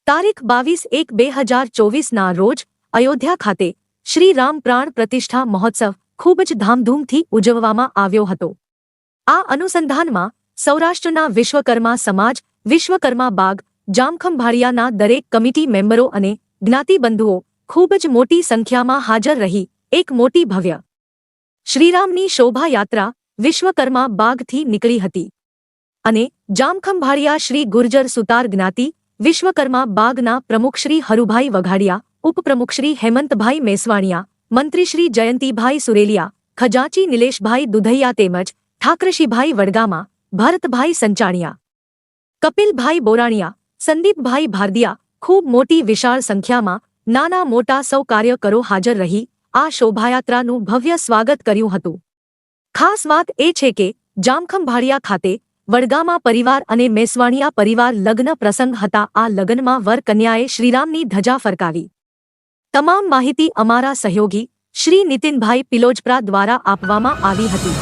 તારીખ 22/1/2024 રોજ અયોધ્યા ખાતે શ્રી રામ પ્રાણ પ્રતિષ્ઠા મહોત્સવ ખૂબ જ ધામધૂમથી ઉજવવામાં આવ્યો હતો. આ અનુસંધાનમાં સૌરાષ્ટ્રના વિશ્વકર્મા સમાજ, વિશ્વકર્મા બાગ, જામખંભાળિયાના દરેક કમિટી મેમ્બરો અને જ્ઞાતિબંધુઓ ખૂબ જ મોટી સંખ્યામાં હાજર રહી એક મોટી ભવ્ય શ્રીરામની શોભાયાત્રા વિશ્વકર્મા બાગથી નીકળી હતી અને જામખંભાળિયા શ્રી ગુર્જર સુતાર જ્ઞાતિ વિશ્વકર્મા બાગના પ્રમુખ શ્રી હરુભાઈ વઘાડિયા, ઉપપ્રમુખ શ્રી હેમંતભાઈ મેસવાણિયા, મંત્રી શ્રી જયંતિભાઈ સુરેલિયા, ખજાચી નિલેશભાઈ દુધૈયા તેમજ ઠાકરશીભાઈ વડગામા, ભરતભાઈ સંચાણિયા, કપિલભાઈ બોરાણિયા, સંદીપભાઈ ભારદિયા ખૂબ મોટી વિશાળ સંખ્યામાં નાના મોટા સૌ કાર્યકરો હાજર રહી આ શોભાયાત્રાનું ભવ્ય સ્વાગત કર્યું હતું. ખાસ વાત એ છે કે જામખંભાળિયા ખાતે વડગામા પરિવાર અને મેસવાણિયા પરિવાર લગ્ન પ્રસંગ હતા. આ લગ્નમાં વર કન્યાએ શ્રીરામની ધજા ફરકાવી. તમામ માહિતી અમારા સહયોગી શ્રી નીતિનભાઈ પિલોજપરા દ્વારા આપવામાં આવી હતી.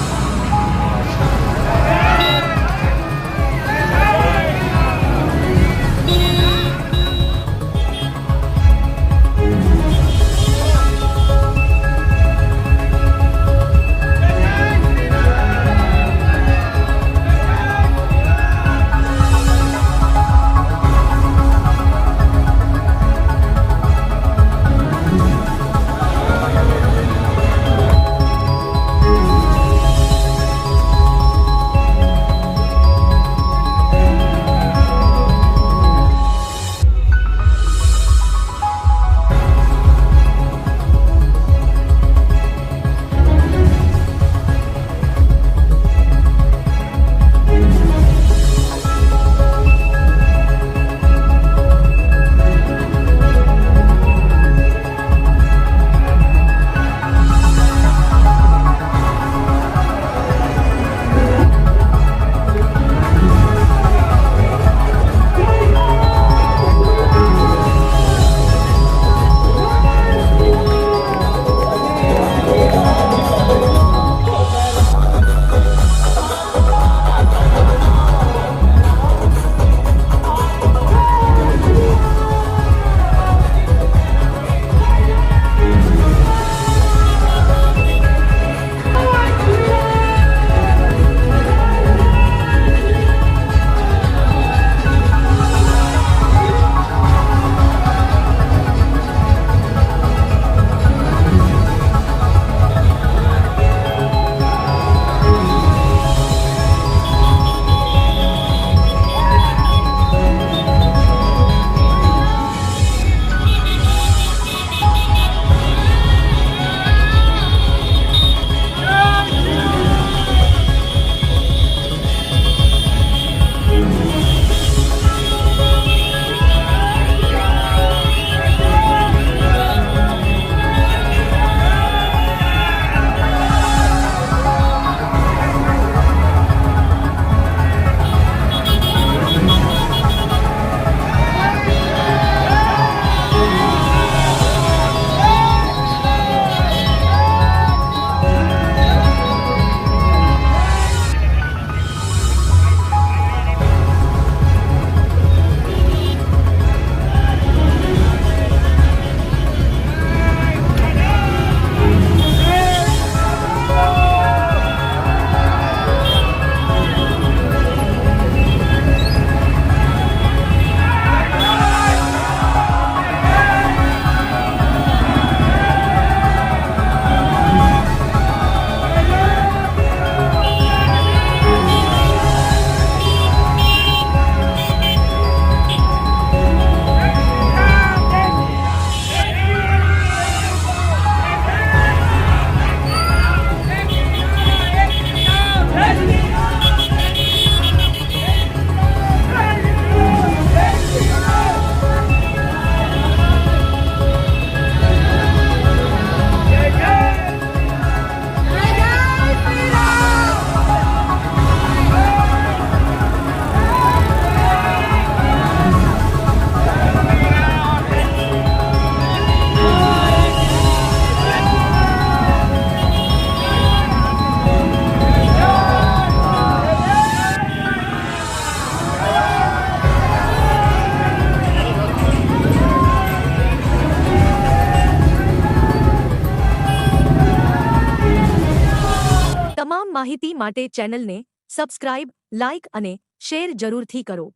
માહિતી માટે ચેનલને સબસ્ક્રાઇબ, લાઇક અને શેર જરૂરથી કરો.